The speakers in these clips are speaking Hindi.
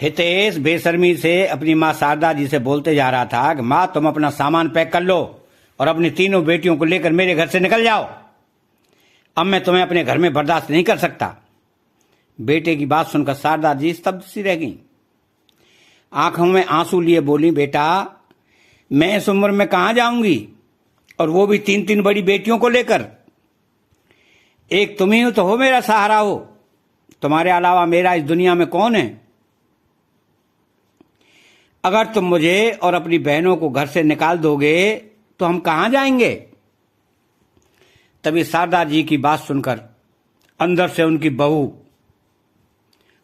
हितेश बेशर्मी से अपनी माँ शारदा जी से बोलते जा रहा था कि माँ तुम अपना सामान पैक कर लो और अपनी तीनों बेटियों को लेकर मेरे घर से निकल जाओ। अब मैं तुम्हें अपने घर में बर्दाश्त नहीं कर सकता। बेटे की बात सुनकर शारदा जी स्तब्ध सी रह गईं। आंखों में आंसू लिए बोली, बेटा मैं इस उम्र में कहां जाऊंगी, और वो भी तीन तीन बड़ी बेटियों को लेकर। एक तुम ही तो हो मेरा सहारा हो, तुम्हारे अलावा मेरा इस दुनिया में कौन है। अगर तुम मुझे और अपनी बहनों को घर से निकाल दोगे तो हम कहां जाएंगे। तभी शारदा जी की बात सुनकर अंदर से उनकी बहू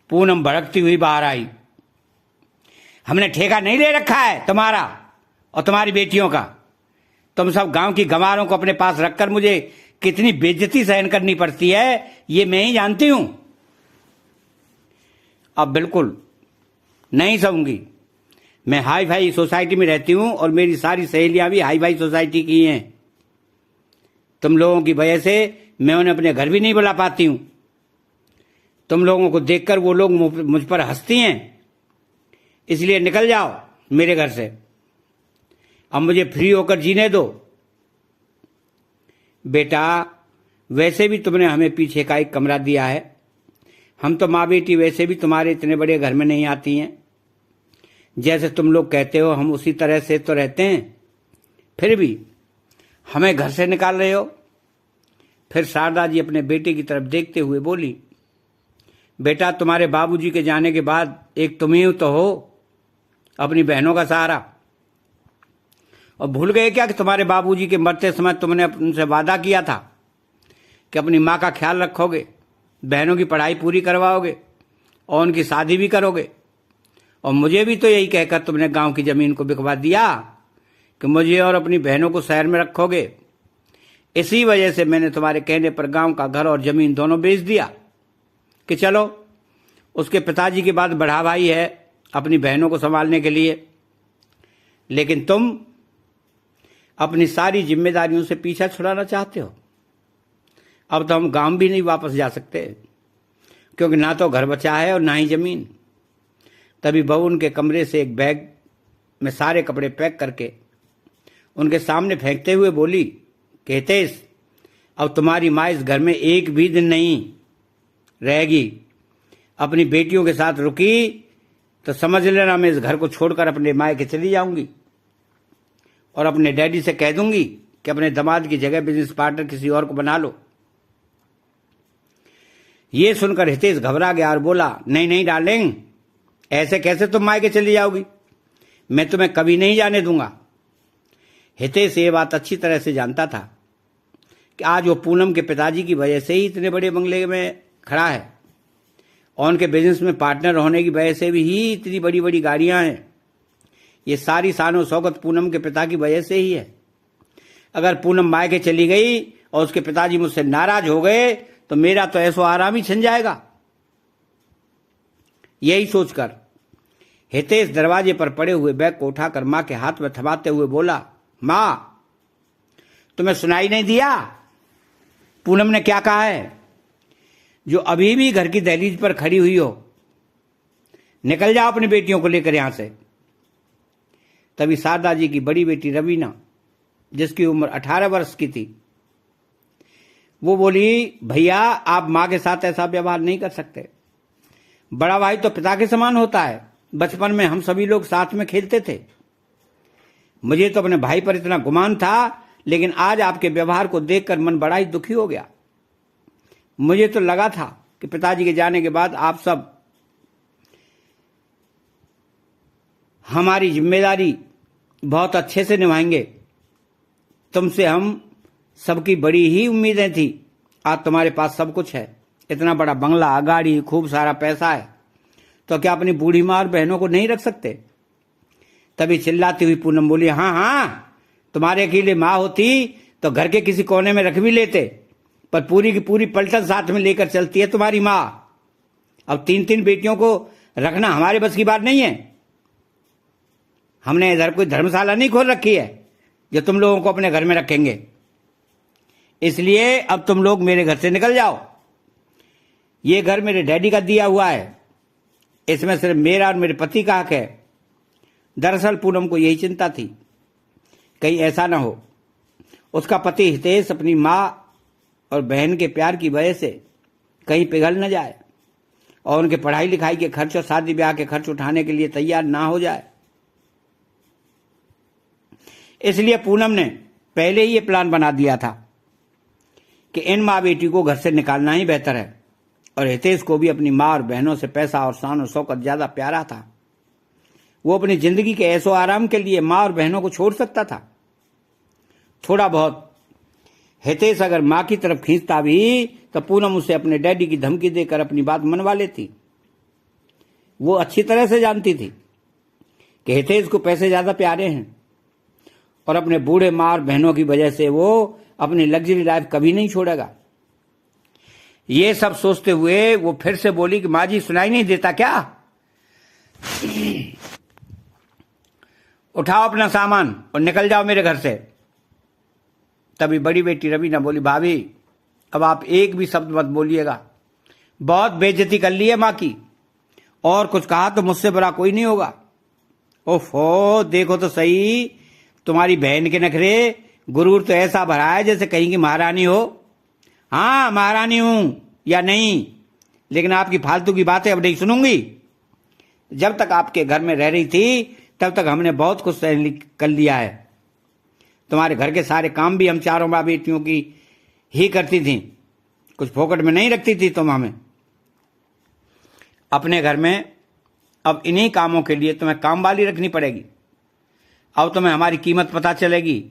पूनम भड़कती हुई बाहर आई। हमने ठेका नहीं ले रखा है तुम्हारा और तुम्हारी बेटियों का। तुम सब गांव की गंवारों को अपने पास रखकर मुझे कितनी बेइज्जती सहन करनी पड़ती है ये मैं ही जानती हूं। अब बिल्कुल नहीं सहूंगी। मैं हाई फाई सोसाइटी में रहती हूं और मेरी सारी सहेलियां भी हाई फाई सोसाइटी की हैं। तुम लोगों की वजह से मैं उन्हें अपने घर भी नहीं बुला पाती हूं। तुम लोगों को देखकर वो लोग मुझ पर हंसती हैं। इसलिए निकल जाओ मेरे घर से। अब मुझे फ्री होकर जीने दो। बेटा वैसे भी तुमने हमें पीछे का एक कमरा दिया है। हम तो माँ बेटी वैसे भी तुम्हारे इतने बड़े घर में नहीं आती हैं। जैसे तुम लोग कहते हो हम उसी तरह से तो रहते हैं, फिर भी हमें घर से निकाल रहे हो। फिर शारदा जी अपने बेटे की तरफ देखते हुए बोली, बेटा तुम्हारे बाबूजी के जाने के बाद एक तुम ही तो हो अपनी बहनों का सहारा। और भूल गए क्या कि तुम्हारे बाबूजी के मरते समय तुमने उनसे वादा किया था कि अपनी माँ का ख्याल रखोगे, बहनों की पढ़ाई पूरी करवाओगे और उनकी शादी भी करोगे। और मुझे भी तो यही कहकर तुमने गांव की जमीन को बिकवा दिया कि मुझे और अपनी बहनों को शहर में रखोगे। इसी वजह से मैंने तुम्हारे कहने पर गांव का घर और जमीन दोनों बेच दिया कि चलो उसके पिताजी के बाद बड़ा भाई है अपनी बहनों को संभालने के लिए। लेकिन तुम अपनी सारी जिम्मेदारियों से पीछा छुड़ाना चाहते हो। अब तो हम गांव भी नहीं वापस जा सकते क्योंकि ना तो घर बचा है और ना ही जमीन। तभी बहू उनके कमरे से एक बैग में सारे कपड़े पैक करके उनके सामने फेंकते हुए बोली, हितेश अब तुम्हारी माँ इस घर में एक भी दिन नहीं रहेगी। अपनी बेटियों के साथ रुकी तो समझ लेना मैं इस घर को छोड़कर अपने मायके चली जाऊंगी और अपने डैडी से कह दूंगी कि अपने दामाद की जगह बिजनेस पार्टनर किसी और को बना लो। ये सुनकर हितेश घबरा गया और बोला, नहीं नहीं डार्लिंग, ऐसे कैसे तुम मायके चली जाओगी। मैं तुम्हें कभी नहीं जाने दूंगा। हितेश ये बात अच्छी तरह से जानता था कि आज वो पूनम के पिताजी की वजह से ही इतने बड़े बंगले में खड़ा है और उनके बिजनेस में पार्टनर होने की वजह से भी ही इतनी बड़ी बड़ी गाड़ियां हैं। ये सारी शान शौकत पूनम के पिता की वजह से ही है। अगर पूनम मायके चली गई और उसके पिताजी मुझसे नाराज हो गए तो मेरा तो ऐसो आराम ही छिन जाएगा। यही सोचकर हितेश दरवाजे पर पड़े हुए बैग को उठाकर मां के हाथ में थमाते हुए बोला, मां तुम्हें सुनाई नहीं दिया पूनम ने क्या कहा है, जो अभी भी घर की दहलीज पर खड़ी हुई हो। निकल जाओ अपनी बेटियों को लेकर यहां से। तभी शारदा जी की बड़ी बेटी रवीना, जिसकी उम्र 18 वर्ष की थी, वो बोली, भैया आप मां के साथ ऐसा व्यवहार नहीं कर सकते। बड़ा भाई तो पिता के समान होता है। बचपन में हम सभी लोग साथ में खेलते थे। मुझे तो अपने भाई पर इतना गुमान था, लेकिन आज आपके व्यवहार को देखकर मन बड़ा ही दुखी हो गया। मुझे तो लगा था कि पिताजी के जाने के बाद आप सब हमारी जिम्मेदारी बहुत अच्छे से निभाएंगे। तुमसे हम सबकी बड़ी ही उम्मीदें थी। आज तुम्हारे पास सब कुछ है, इतना बड़ा बंगला, गाड़ी, खूब सारा पैसा है, तो क्या अपनी बूढ़ी माँ और बहनों को नहीं रख सकते। तभी चिल्लाती हुई पूनम बोली, हाँ हाँ, तुम्हारे अकेले माँ होती तो घर के किसी कोने में रख भी लेते, पर पूरी की पूरी पलटन साथ में लेकर चलती है तुम्हारी माँ। अब तीन तीन बेटियों को रखना हमारे बस की बात नहीं है। हमने इधर कोई धर्मशाला नहीं खोल रखी है जो तुम लोगों को अपने घर में रखेंगे। इसलिए अब तुम लोग मेरे घर से निकल जाओ। ये घर मेरे डैडी का दिया हुआ है इसमें सिर्फ मेरा और मेरे पति का हक है। दरअसल पूनम को यही चिंता थी, कहीं ऐसा ना हो उसका पति हितेश अपनी माँ और बहन के प्यार की वजह से कहीं पिघल न जाए और उनके पढ़ाई लिखाई के खर्च और शादी ब्याह के खर्च उठाने के लिए तैयार ना हो जाए। इसलिए पूनम ने पहले ही ये प्लान बना दिया था कि इन माँ बेटी को घर से निकालना ही बेहतर है। और हितेश को भी अपनी माँ और बहनों से पैसा और शान और शौकत ज्यादा प्यारा था। वो अपनी जिंदगी के ऐशो आराम के लिए माँ और बहनों को छोड़ सकता था। थोड़ा बहुत हितेश अगर माँ की तरफ खींचता भी तो पूनम उसे अपने डैडी की धमकी देकर अपनी बात मनवा लेती। वो अच्छी तरह से जानती थी कि हितेश को पैसे ज्यादा प्यारे हैं और अपने बूढ़े माँ और बहनों की वजह से वो अपनी लग्जरी लाइफ कभी नहीं छोड़ेगा। ये सब सोचते हुए वो फिर से बोली कि माँ जी सुनाई नहीं देता क्या? उठाओ अपना सामान और निकल जाओ मेरे घर से। तभी बड़ी बेटी रवीना बोली, भाभी अब आप एक भी शब्द मत बोलिएगा, बहुत बेइज्जती कर ली है माँ की, और कुछ कहा तो मुझसे बुरा कोई नहीं होगा। ओफो, देखो तो सही तुम्हारी बहन के नखरे, गुरूर तो ऐसा भरा है जैसे कहीं की महारानी हो। हाँ महारानी हूं या नहीं, लेकिन आपकी फालतू की बातें अब नहीं सुनूंगी। जब तक आपके घर में रह रही थी तब तक हमने बहुत कुछ सहन कर लिया है। तुम्हारे घर के सारे काम भी हम चारों माँ बेटियों की ही करती थी, कुछ फोकट में नहीं रखती थी तुम हमें। अपने घर में अब इन्हीं कामों के लिए तुम्हें काम वाली रखनी पड़ेगी। अब तुम्हें हमारी कीमत पता चलेगी।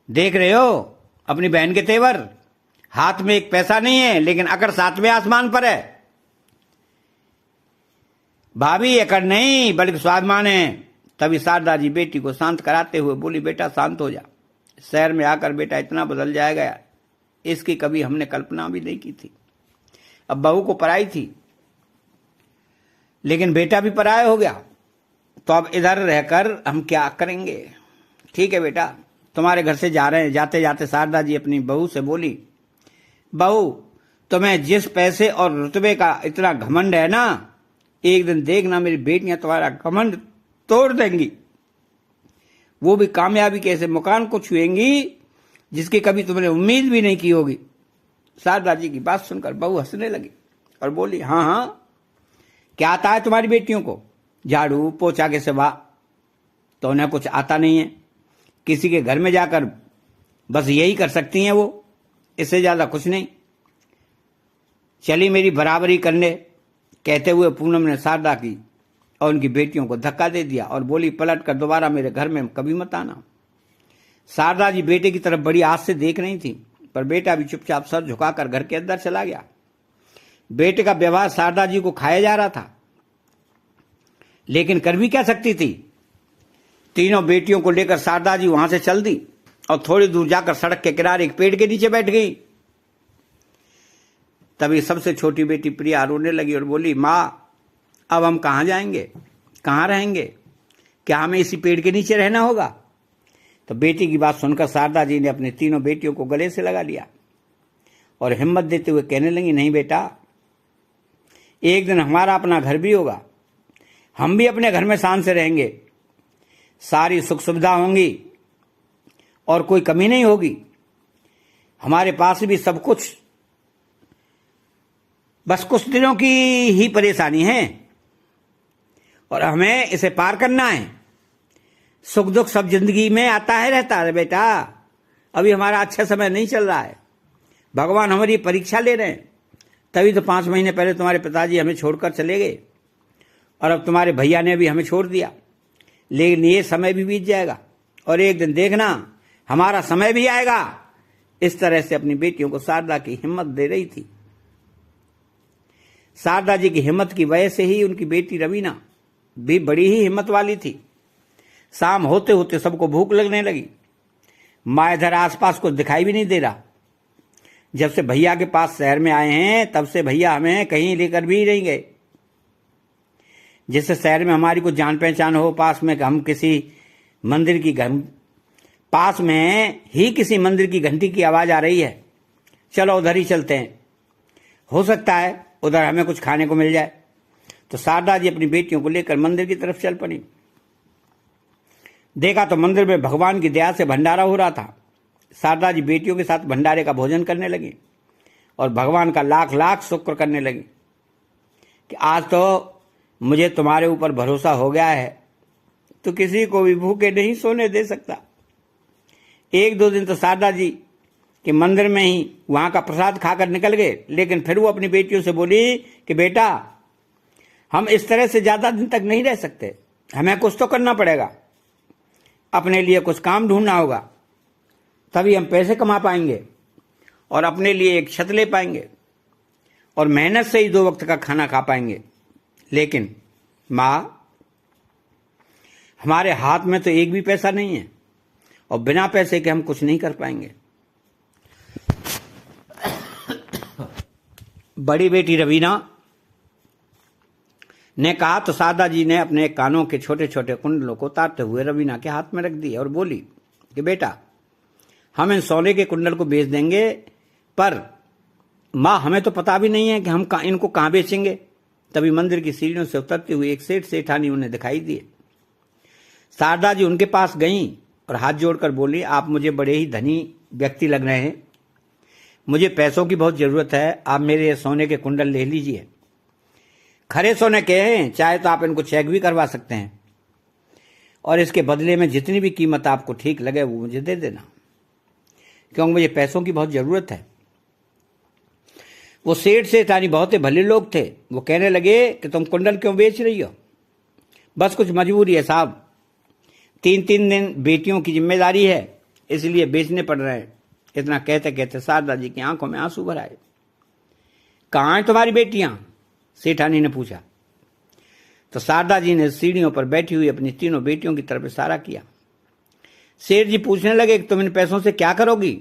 देख रहे हो अपनी बहन के तेवर, हाथ में एक पैसा नहीं है लेकिन अकड़ सातवें आसमान पर है। भाभी अकड़ नहीं बल्कि स्वाभिमान है। तभी शारदा जी बेटी को शांत कराते हुए बोली, बेटा शांत हो जा, शहर में आकर बेटा इतना बदल जाएगा इसकी कभी हमने कल्पना भी नहीं की थी। अब बहू को पराई थी लेकिन बेटा भी पराया हो गया, तो अब इधर रहकर हम क्या करेंगे? ठीक है बेटा, तुम्हारे घर से जा रहे हैं। जाते जाते शारदा जी अपनी बहू से बोली, बहू तुम्हें जिस पैसे और रुतबे का इतना घमंड है ना, एक दिन देखना मेरी बेटियां तुम्हारा घमंड तोड़ देंगी। वो भी कामयाबी के ऐसे मुकाम को छुएंगी जिसकी कभी तुमने उम्मीद भी नहीं की होगी। शारदा जी की बात सुनकर बहू हंसने लगी और बोली, हाँ हाँ, क्या आता है तुम्हारी बेटियों को? झाड़ू पोछा के सिवा तो उन्हें कुछ आता नहीं है। किसी के घर में जाकर बस यही कर सकती हैं वो, इससे ज्यादा कुछ नहीं। चली मेरी बराबरी करने। कहते हुए पूनम ने शारदा की और उनकी बेटियों को धक्का दे दिया और बोली, पलट कर दोबारा मेरे घर में कभी मत आना। शारदा जी बेटे की तरफ बड़ी आस से देख रही थी, पर बेटा भी चुपचाप सर झुकाकर घर के अंदर चला गया। बेटे का व्यवहार शारदा जी को खाया जा रहा था, लेकिन कर भी क्या सकती थी। तीनों बेटियों को लेकर शारदा जी वहां से चल दी और थोड़ी दूर जाकर सड़क के किनारे एक पेड़ के नीचे बैठ गई। तभी सबसे छोटी बेटी प्रिया रोने लगी और बोली, माँ अब हम कहाँ जाएंगे, कहाँ रहेंगे? क्या हमें इसी पेड़ के नीचे रहना होगा? तो बेटी की बात सुनकर शारदा जी ने अपनी तीनों बेटियों को गले से लगा लिया और हिम्मत देते हुए कहने लगी, नहीं बेटा, एक दिन हमारा अपना घर भी होगा, हम भी अपने घर में शान से रहेंगे, सारी सुख सुविधा होंगी और कोई कमी नहीं होगी। हमारे पास भी सब कुछ, बस कुछ दिनों की ही परेशानी है और हमें इसे पार करना है। सुख दुख सब जिंदगी में आता है रहता है बेटा। अभी हमारा अच्छा समय नहीं चल रहा है, भगवान हमारी परीक्षा ले रहे हैं। तभी तो 5 महीने पहले तुम्हारे पिताजी हमें छोड़कर चले गए और अब तुम्हारे भैया ने भी हमें छोड़ दिया। लेकिन ये समय भी बीत जाएगा और एक दिन देखना हमारा समय भी आएगा। इस तरह से अपनी बेटियों को शारदा की हिम्मत दे रही थी। शारदा जी की हिम्मत की वजह से ही उनकी बेटी रवीना भी बड़ी ही हिम्मत वाली थी। शाम होते होते सबको भूख लगने लगी। माँ इधर आसपास कुछ दिखाई भी नहीं दे रहा। जब से भैया के पास शहर में आए हैं तब से भैया हमें कहीं लेकर भी नहीं गए। जिससे शहर में हमारी कुछ जान पहचान हो, पास में हम किसी मंदिर की पास में ही किसी मंदिर की घंटी की आवाज आ रही है, चलो उधर ही चलते हैं, हो सकता है उधर हमें कुछ खाने को मिल जाए। तो शारदा जी अपनी बेटियों को लेकर मंदिर की तरफ चल पड़ी। देखा तो मंदिर में भगवान की दया से भंडारा हो रहा था। शारदा जी बेटियों के साथ भंडारे का भोजन करने लगी और भगवान का लाख लाख शुक्र करने लगी कि आज तो मुझे तुम्हारे ऊपर भरोसा हो गया है, तो किसी को भी भूखे नहीं सोने दे सकता। एक दो दिन तो शारदा जी के मंदिर में ही वहां का प्रसाद खाकर निकल गए, लेकिन फिर वो अपनी बेटियों से बोली कि बेटा, हम इस तरह से ज्यादा दिन तक नहीं रह सकते, हमें कुछ तो करना पड़ेगा, अपने लिए कुछ काम ढूंढना होगा, तभी हम पैसे कमा पाएंगे और अपने लिए एक छत ले पाएंगे और मेहनत से ही 2 वक्त का खाना खा पाएंगे। लेकिन माँ, हमारे हाथ में तो एक भी पैसा नहीं है और बिना पैसे के हम कुछ नहीं कर पाएंगे। बड़ी बेटी रवीना ने कहा तो शारदा जी ने अपने कानों के छोटे छोटे कुंडलों को उतारते हुए रवीना के हाथ में रख दिए और बोली कि बेटा, हम इन सोने के कुंडल को बेच देंगे, पर माँ हमें तो पता भी नहीं है कि हम इनको कहाँ बेचेंगे। तभी मंदिर की सीढ़ियों से उतरती हुई एक सेठ सेठानी उन्हें दिखाई दिए। शारदा जी उनके पास गईं और हाथ जोड़कर बोली, आप मुझे बड़े ही धनी व्यक्ति लग रहे हैं, मुझे पैसों की बहुत जरूरत है, आप मेरे सोने के कुंडल ले लीजिए। खरे सोने के हैं, चाहे तो आप इनको चेक भी करवा सकते हैं और इसके बदले में जितनी भी कीमत आपको ठीक लगे वो मुझे दे देना, क्योंकि मुझे पैसों की बहुत जरूरत है। वो सेठ सेठानी बहुत ही भले लोग थे। वो कहने लगे कि तुम कुंडल क्यों बेच रही हो? बस कुछ मजबूरी है साहब, 3-3 दिन बेटियों की जिम्मेदारी है, इसलिए बेचने पड़ रहे हैं। इतना कहते कहते शारदा जी की आंखों में आंसू भर आए। कहाँ हैं तुम्हारी बेटियां? सेठानी ने पूछा। तो शारदा जी ने सीढ़ियों पर बैठी हुई अपनी 3 बेटियों की तरफ इशारा किया। सेठ जी पूछने लगे कि तुम इन पैसों से क्या करोगी?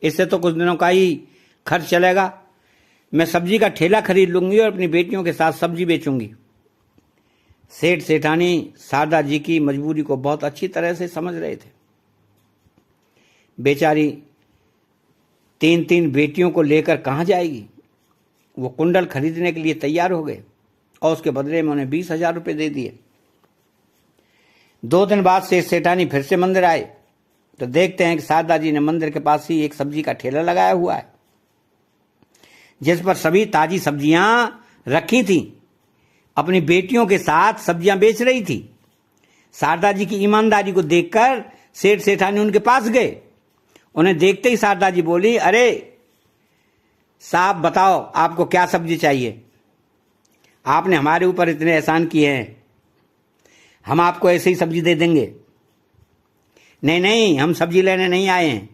इससे तो कुछ दिनों का ही खर्च चलेगा, मैं सब्जी का ठेला खरीद लूंगी और अपनी बेटियों के साथ सब्जी बेचूंगी। सेठ सेठानी शारदा जी की मजबूरी को बहुत अच्छी तरह से समझ रहे थे। बेचारी 3-3 बेटियों को लेकर कहाँ जाएगी? वो कुंडल खरीदने के लिए तैयार हो गए और उसके बदले में उन्हें 20,000 रुपये दे दिए। 2 दिन बाद सेठ सेठानी फिर से मंदिर आए तो देखते हैं कि शारदा जी ने मंदिर के पास ही एक सब्जी का ठेला लगाया हुआ है, जिस पर सभी ताजी सब्जियां रखी थीं। अपनी बेटियों के साथ सब्जियां बेच रही थी। शारदा जी की ईमानदारी को देखकर सेठ सेठानी उनके पास गए। उन्हें देखते ही शारदा जी बोली, अरे साहब, बताओ आपको क्या सब्जी चाहिए? आपने हमारे ऊपर इतने एहसान किए हैं, हम आपको ऐसे ही सब्जी दे देंगे। नहीं नहीं, हम सब्जी लेने नहीं आए हैं,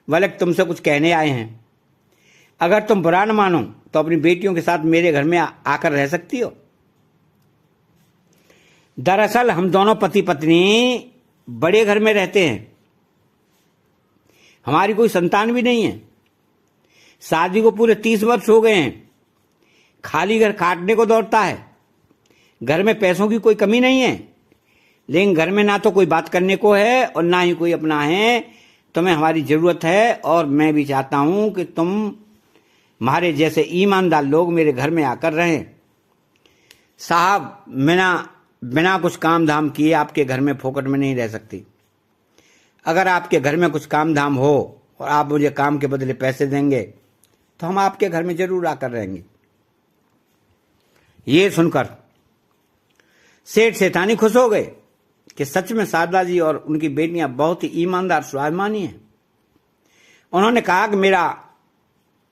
बल्कि तुमसे कुछ कहने आए हैं। अगर तुम बुरा न मानो तो अपनी बेटियों के साथ मेरे घर में आकर रह सकती हो। दरअसल हम दोनों पति पत्नी बड़े घर में रहते हैं, हमारी कोई संतान भी नहीं है। शादी को पूरे 30 वर्ष हो गए हैं। खाली घर काटने को दौड़ता है। घर में पैसों की कोई कमी नहीं है, लेकिन घर में ना तो कोई बात करने को है और ना ही कोई अपना है। तुम्हें हमारी जरूरत है और मैं भी चाहता हूं कि तुम्हारे जैसे ईमानदार लोग मेरे घर में आकर रहें। साहब, बिना कुछ काम धाम किए आपके घर में फोकट में नहीं रह सकती। अगर आपके घर में कुछ काम धाम हो और आप मुझे काम के बदले पैसे देंगे तो हम आपके घर में जरूर आकर रहेंगे। ये सुनकर सेठ सेठानी खुश हो गए कि सच में शारदा जी और उनकी बेटियां बहुत ही ईमानदार स्वाभिमानी हैं। उन्होंने कहा कि मेरा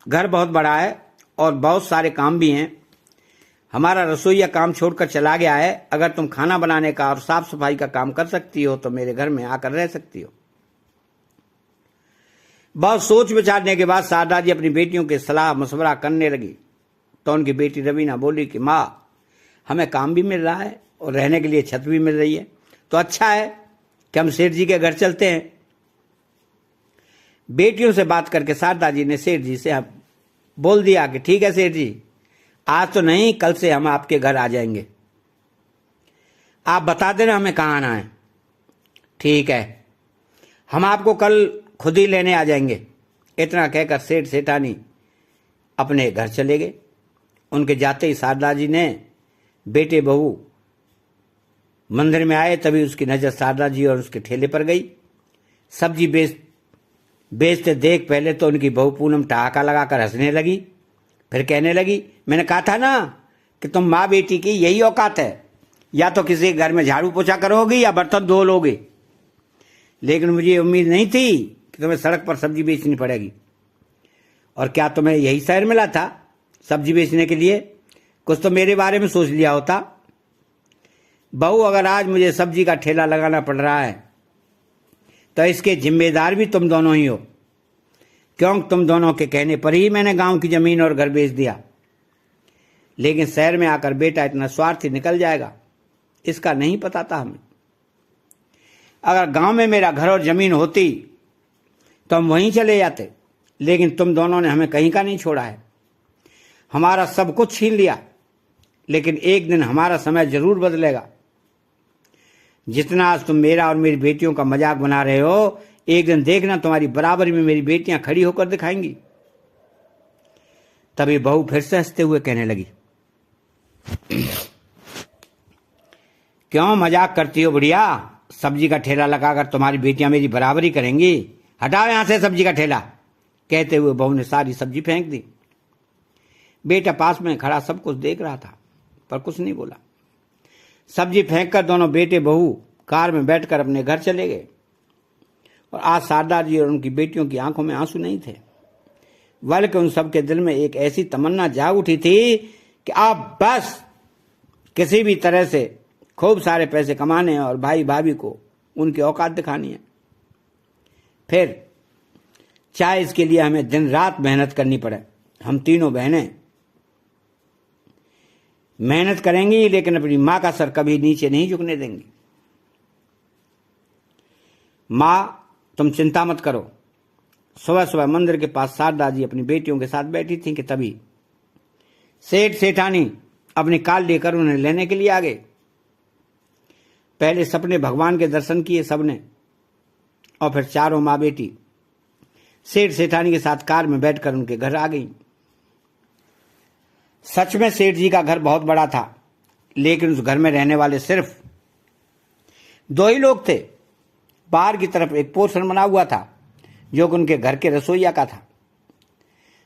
घर बहुत बड़ा है और बहुत सारे काम भी हैं। हमारा रसोईया काम छोड़कर चला गया है। अगर तुम खाना बनाने का और साफ सफाई का काम कर सकती हो तो मेरे घर में आकर रह सकती हो। बहुत सोच विचारने के बाद शारदा जी अपनी बेटियों के सलाह मशवरा करने लगी तो उनकी बेटी रवीना बोली कि माँ, हमें काम भी मिल रहा है और रहने के लिए छत भी मिल रही है, तो अच्छा है कि हम सेठ जी के घर चलते हैं। बेटियों से बात करके शारदा जी ने सेठ जी से बोल दिया कि ठीक है सेठ जी, आज तो नहीं, कल से हम आपके घर आ जाएंगे। आप बता देना हमें कहाँ आना है। ठीक है, हम आपको कल खुद ही लेने आ जाएंगे। इतना कहकर सेठ सेठानी अपने घर चले गए। उनके जाते ही शारदा जी ने बेटे बहू मंदिर में आए तभी उसकी नजर शारदा जी और उसके ठेले पर गई। सब्जी बेचते देख पहले तो उनकी बहू पूनम ठहाका लगाकर हंसने लगी, फिर कहने लगी, मैंने कहा था ना कि तुम माँ बेटी की यही औकात है, या तो किसी के घर में झाड़ू पोछा करोगी या बर्तन धो लोगे, लेकिन मुझे उम्मीद नहीं थी कि तुम्हें सड़क पर सब्जी बेचनी पड़ेगी। और क्या तुम्हें यही शहर मिला था सब्जी बेचने के लिए? कुछ तो मेरे बारे में सोच लिया होता। बहू, अगर आज मुझे सब्जी का ठेला लगाना पड़ रहा है तो इसके जिम्मेदार भी तुम दोनों ही हो, क्योंकि तुम दोनों के कहने पर ही मैंने गांव की जमीन और घर बेच दिया। लेकिन शहर में आकर बेटा इतना स्वार्थी निकल जाएगा, इसका नहीं पता था हमें। अगर गांव में मेरा घर और जमीन होती तो हम वहीं चले जाते, लेकिन तुम दोनों ने हमें कहीं का नहीं छोड़ा है। हमारा सब कुछ छीन लिया, लेकिन एक दिन हमारा समय जरूर बदलेगा। जितना आज तुम मेरा और मेरी बेटियों का मजाक बना रहे हो, एक दिन देखना तुम्हारी बराबरी में मेरी बेटियां खड़ी होकर दिखाएंगी। तभी बहू फिर से हंसते हुए कहने लगी, क्यों मजाक करती हो बुढ़िया? सब्जी का ठेला लगाकर तुम्हारी बेटियां मेरी बराबरी करेंगी। हटाओ यहां से सब्जी का ठेला। कहते हुए बहू ने सारी सब्जी फेंक दी। बेटा पास में खड़ा सब कुछ देख रहा था, पर कुछ नहीं बोला। सब्जी फेंककर दोनों बेटे बहू कार में बैठकर अपने घर चले गए। और आज शारदा जी और उनकी बेटियों की आंखों में आंसू नहीं थे, बल्कि उन सबके दिल में एक ऐसी तमन्ना जाग उठी थी कि आप बस किसी भी तरह से खूब सारे पैसे कमाने और भाई भाभी को उनकी औकात दिखानी है। फिर चाहे इसके लिए हमें दिन रात मेहनत करनी पड़े, हम तीनों बहनें मेहनत करेंगी, लेकिन अपनी मां का सर कभी नीचे नहीं झुकने देंगी। मां, तुम चिंता मत करो। सुबह सुबह मंदिर के पास शारदा जी अपनी बेटियों के साथ बैठी थीं कि तभी सेठ सेठानी अपनी कार लेकर उन्हें लेने के लिए आ गए। पहले सपने भगवान के दर्शन किए सबने, और फिर चारों माँ बेटी सेठ सेठानी के साथ कार में बैठकर उनके घर आ गई। सच में सेठ जी का घर बहुत बड़ा था, लेकिन उस घर में रहने वाले सिर्फ 2 ही लोग थे। बाहर की तरफ एक पोर्शन बना हुआ था जो कि उनके घर के रसोइया का था।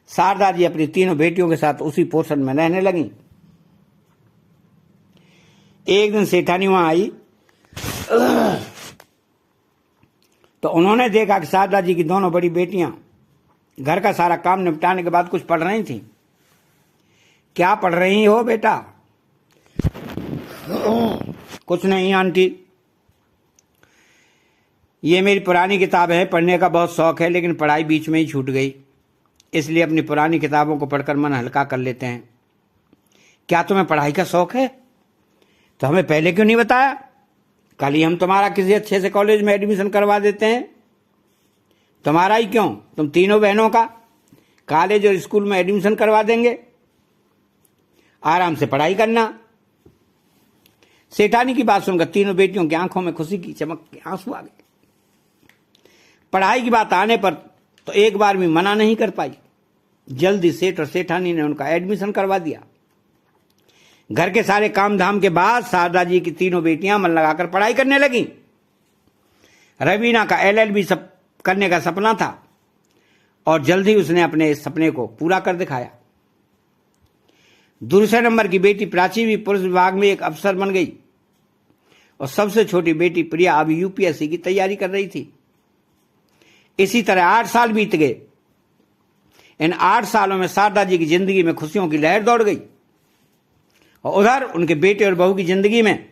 शारदा जी अपनी तीनों बेटियों के साथ उसी पोर्शन में रहने लगी। एक दिन सेठानी वहां आई तो उन्होंने देखा कि शारदा जी की दोनों बड़ी बेटियां घर का सारा काम निपटाने के बाद कुछ पढ़ रही थीं। क्या पढ़ रही हो बेटा? कुछ नहीं आंटी, ये मेरी पुरानी किताब है। पढ़ने का बहुत शौक है, लेकिन पढ़ाई बीच में ही छूट गई, इसलिए अपनी पुरानी किताबों को पढ़कर मन हल्का कर लेते हैं। क्या तुम्हें पढ़ाई का शौक है? तो हमें पहले क्यों नहीं बताया? कल ही हम तुम्हारा किसी अच्छे से कॉलेज में एडमिशन करवा देते हैं। तुम्हारा ही क्यों, तुम तीनों बहनों का कॉलेज और स्कूल में एडमिशन करवा देंगे। आराम से पढ़ाई करना। सेठानी की बात सुनकर तीनों बेटियों की आंखों में खुशी की चमक के आंसू आ गए। पढ़ाई की बात आने पर तो एक बार भी मना नहीं कर पाई। जल्दी सेठ और सेठानी ने उनका एडमिशन करवा दिया। घर के सारे काम धाम के बाद शारदा जी की तीनों बेटियां मन लगाकर पढ़ाई करने लगीं। रवीना का LLB सब करने का सपना था और जल्दी उसने अपने इस सपने को पूरा कर दिखाया। दूसरे नंबर की बेटी प्राची भी पुलिस विभाग में एक अफसर बन गई और सबसे छोटी बेटी प्रिया अभी UPSC की तैयारी कर रही थी। इसी तरह 8 साल बीत गए। इन 8 सालों में शारदा जी की जिंदगी में खुशियों की लहर दौड़ गई और उधर उनके बेटे और बहू की जिंदगी में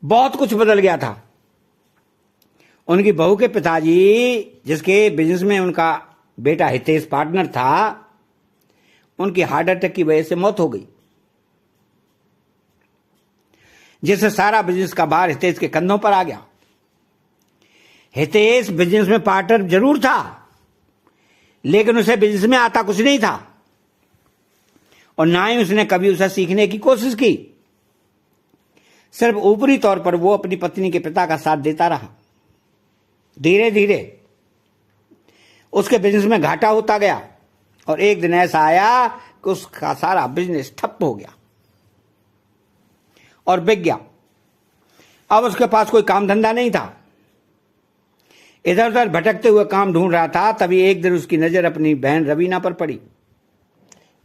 बहुत कुछ बदल गया था। उनकी बहू के पिताजी, जिसके बिजनेस में उनका बेटा हितेश पार्टनर था, उनकी हार्ट अटैक की वजह से मौत हो गई, जिससे सारा बिजनेस का भार हितेश के कंधों पर आ गया। हितेश बिजनेस में पार्टनर जरूर था, लेकिन उसे बिजनेस में आता कुछ नहीं था और ना ही उसने कभी उसे सीखने की कोशिश की। सिर्फ ऊपरी तौर पर वो अपनी पत्नी के पिता का साथ देता रहा। धीरे धीरे उसके बिजनेस में घाटा होता गया और एक दिन ऐसा आया कि उसका सारा बिजनेस ठप हो गया। और बिक गया। अब उसके पास कोई काम धंधा नहीं था, इधर उधर भटकते हुए काम ढूंढ रहा था। तभी एक दिन उसकी नजर अपनी बहन रवीना पर पड़ी,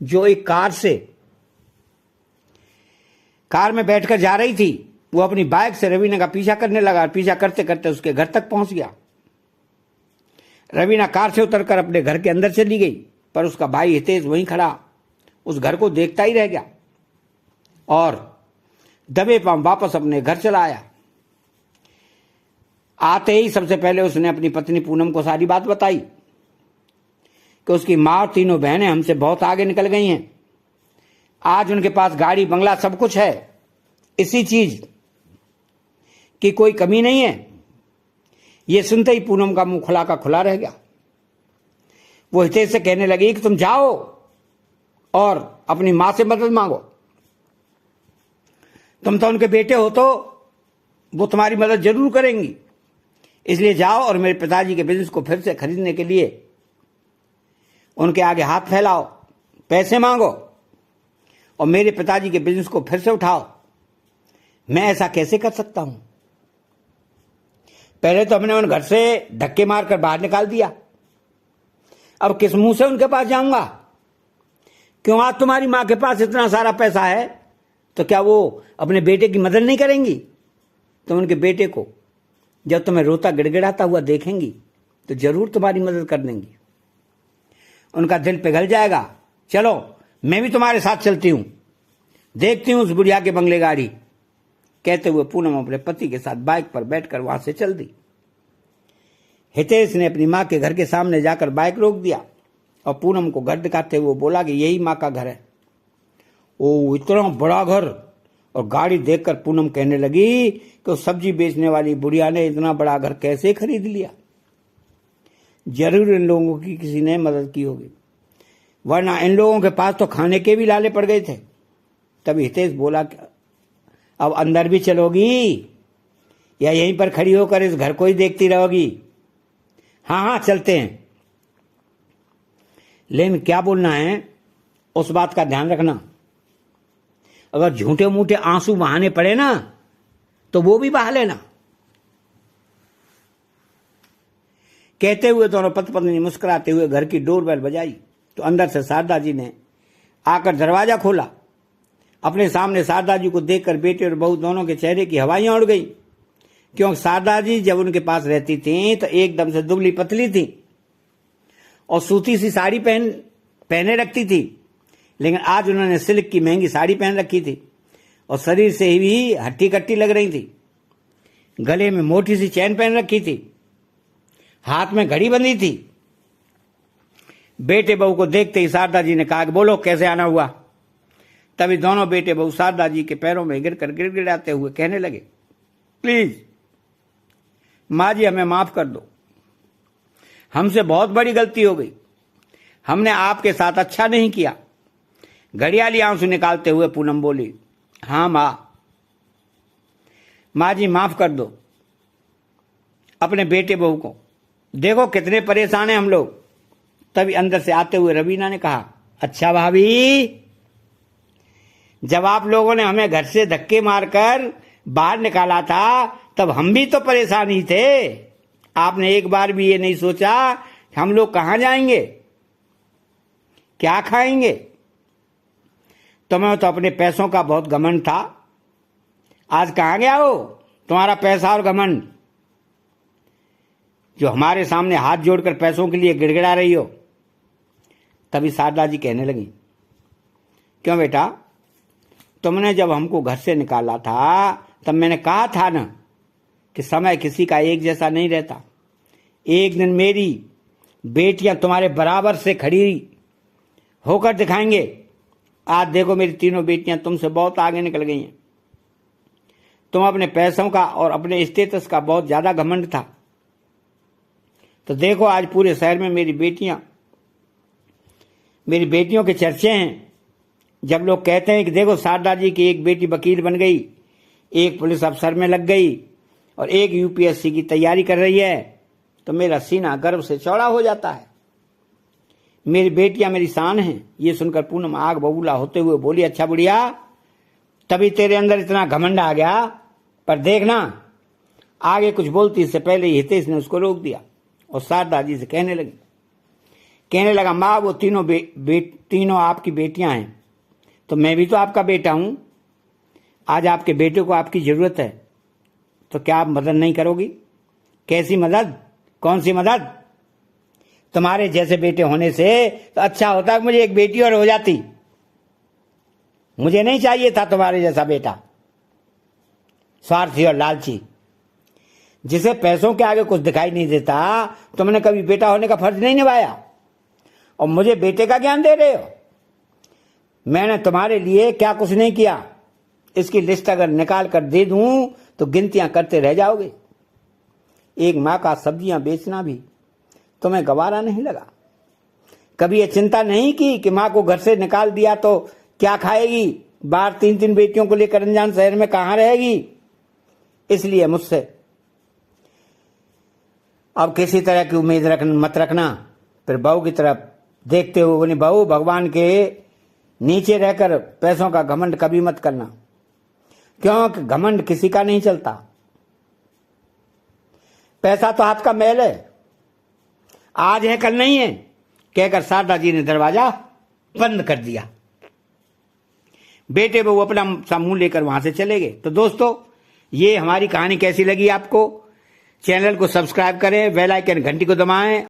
जो एक कार में बैठकर जा रही थी। वो अपनी बाइक से रवीना का पीछा करने लगा। पीछा करते करते उसके घर तक पहुंच गया। रवीना कार से उतरकर अपने घर के अंदर चली गई, पर उसका भाई हितेश वहीं खड़ा उस घर को देखता ही रह गया और दबे पांव वापस अपने घर चला आया। आते ही सबसे पहले उसने अपनी पत्नी पूनम को सारी बात बताई कि उसकी माँ और तीनों बहनें हमसे बहुत आगे निकल गई हैं। आज उनके पास गाड़ी बंगला सब कुछ है, इसी चीज की कोई कमी नहीं है। ये सुनते ही पूनम का मुंह खुला का खुला रह गया। वो हितेश से कहने लगी कि तुम जाओ और अपनी मां से मदद मांगो। तुम तो उनके बेटे हो, तो वो तुम्हारी मदद जरूर करेंगी। इसलिए जाओ और मेरे पिताजी के बिजनेस को फिर से खरीदने के लिए उनके आगे हाथ फैलाओ, पैसे मांगो और मेरे पिताजी के बिजनेस को फिर से उठाओ। मैं ऐसा कैसे कर सकता हूं? पहले तो हमने उन घर से धक्के मारकर बाहर निकाल दिया, अब किस मुंह से उनके पास जाऊंगा? क्यों, आज तुम्हारी मां के पास इतना सारा पैसा है तो क्या वो अपने बेटे की मदद नहीं करेंगी? तो उनके बेटे को जब तुम्हें रोता गिड़गिड़ाता हुआ देखेंगी तो जरूर तुम्हारी मदद कर देंगी। उनका दिल पिघल जाएगा। चलो मैं भी तुम्हारे साथ चलती हूं, देखती हूं उस बुढ़िया के बंगले गाड़ी। कहते हुए पूनम अपने पति के साथ बाइक पर बैठकर वहां से चल दी। हितेश ने अपनी मां के घर के सामने जाकर बाइक रोक दिया और पूनम को घर दिखाते हुए बोला कि यही मां का घर है। ओ, इतना बड़ा घर! और गाड़ी देखकर पूनम कहने लगी कि उस सब्जी बेचने वाली बुढ़िया ने इतना बड़ा घर कैसे खरीद लिया? जरूर इन लोगों की किसी ने मदद की होगी, वरना इन लोगों के पास तो खाने के भी लाले पड़ गए थे। तभी हितेश बोला कि अब अंदर भी चलोगी या यहीं पर खड़ी होकर इस घर को ही देखती रहोगी? हाँ हाँ चलते हैं, लेकिन क्या बोलना है उस बात का ध्यान रखना। अगर झूठे मूठे आंसू बहाने पड़े ना तो वो भी बहा लेना। कहते हुए दोनों पति पत्नी मुस्कुराते हुए घर की डोरबेल बजाई तो अंदर से शारदा जी ने आकर दरवाजा खोला। अपने सामने शारदा जी को देखकर बेटे और बहू दोनों के चेहरे की हवाइयां उड़ गई, क्योंकि शारदा जी जब उनके पास रहती थी तो एकदम से दुबली पतली थी और सूती सी साड़ी पहने रखती थी, लेकिन आज उन्होंने सिल्क की महंगी साड़ी पहन रखी थी और शरीर से ही हट्टी कट्टी लग रही थी। गले में मोटी सी चैन पहन रखी थी, हाथ में घड़ी बंधी थी। बेटे बहू को देखते ही शारदा जी ने कहा कि बोलो कैसे आना हुआ? तभी दोनों बेटे बहू शारदा जी के पैरों में गिरकर गिड़गिड़ाते हुए कहने लगे, प्लीज माँ जी हमें माफ कर दो, हमसे बहुत बड़ी गलती हो गई, हमने आपके साथ अच्छा नहीं किया। घड़ियाली आंसू निकालते हुए पूनम बोली, हाँ माँ जी माफ कर दो अपने बेटे बहू को, देखो कितने परेशान हैं हम लोग। तभी अंदर से आते हुए रवीना ने कहा, अच्छा भाभी, जब आप लोगों ने हमें घर से धक्के मारकर बाहर निकाला था तब हम भी तो परेशान ही थे। आपने एक बार भी ये नहीं सोचा कि हम लोग कहाँ जाएंगे, क्या खाएंगे? तुम्हें तो अपने पैसों का बहुत घमंड था, आज कहाँ गया हो तुम्हारा पैसा और घमंड, जो हमारे सामने हाथ जोड़कर पैसों के लिए गिड़गिड़ा रही हो? तभी शारदा जी कहने लगी, क्यों बेटा, तुमने जब हमको घर से निकाला था तब मैंने कहा था ना कि समय किसी का एक जैसा नहीं रहता। एक दिन मेरी बेटियां तुम्हारे बराबर से खड़ी होकर दिखाएंगे। आज देखो मेरी तीनों बेटियां तुमसे बहुत आगे निकल गई हैं। तुम अपने पैसों का और अपने स्टेटस का बहुत ज्यादा घमंड था, तो देखो आज पूरे शहर में मेरी बेटियों के चर्चे हैं। जब लोग कहते हैं कि देखो शारदा जी की एक बेटी वकील बन गई, एक पुलिस अफसर में लग गई और एक यूपीएससी की तैयारी कर रही है, तो मेरा सीना गर्व से चौड़ा हो जाता है। मेरी बेटियां मेरी शान हैं। ये सुनकर पूनम आग बबूला होते हुए बोली, अच्छा बुढ़िया, तभी तेरे अंदर इतना घमंड आ गया। पर देखना, आगे कुछ बोलती इससे पहले ही हितेश ने उसको रोक दिया और शारदा जी से कहने लगा, माँ वो तीनों आपकी बेटियां हैं, तो मैं भी तो आपका बेटा हूं। आज आपके बेटे को आपकी जरूरत है, तो क्या आप मदद नहीं करोगी? कैसी मदद? कौन सी मदद? तुम्हारे जैसे बेटे होने से तो अच्छा होता कि मुझे एक बेटी और हो जाती। मुझे नहीं चाहिए था तुम्हारे जैसा बेटा, स्वार्थी और लालची, जिसे पैसों के आगे कुछ दिखाई नहीं देता। तुमने कभी बेटा होने का फर्ज नहीं निभाया और मुझे बेटे का ज्ञान दे रहे हो। मैंने तुम्हारे लिए क्या कुछ नहीं किया, इसकी लिस्ट अगर निकाल कर दे दूं तो गिनतियां करते रह जाओगे। एक माँ का सब्जियां बेचना भी तुम्हें गवारा नहीं लगा। कभी ये चिंता नहीं की कि माँ को घर से निकाल दिया तो क्या खाएगी, बाहर 3-3 बेटियों को लेकर अनजान शहर में कहां रहेगी। इसलिए मुझसे अब किसी तरह की उम्मीद मत रखना। फिर बहू की तरफ देखते हुए बोली, बहू भगवान के नीचे रहकर पैसों का घमंड कभी मत करना, क्योंकि घमंड किसी का नहीं चलता। पैसा तो हाथ का मैल है, आज है कल नहीं है, कहकर शारदा जी ने दरवाजा बंद कर दिया। बेटे वो अपना सा मुंह लेकर वहां से चले गए। तो दोस्तों, ये हमारी कहानी कैसी लगी आपको? चैनल को सब्सक्राइब करें, बेल आइकन घंटी को दबाएं।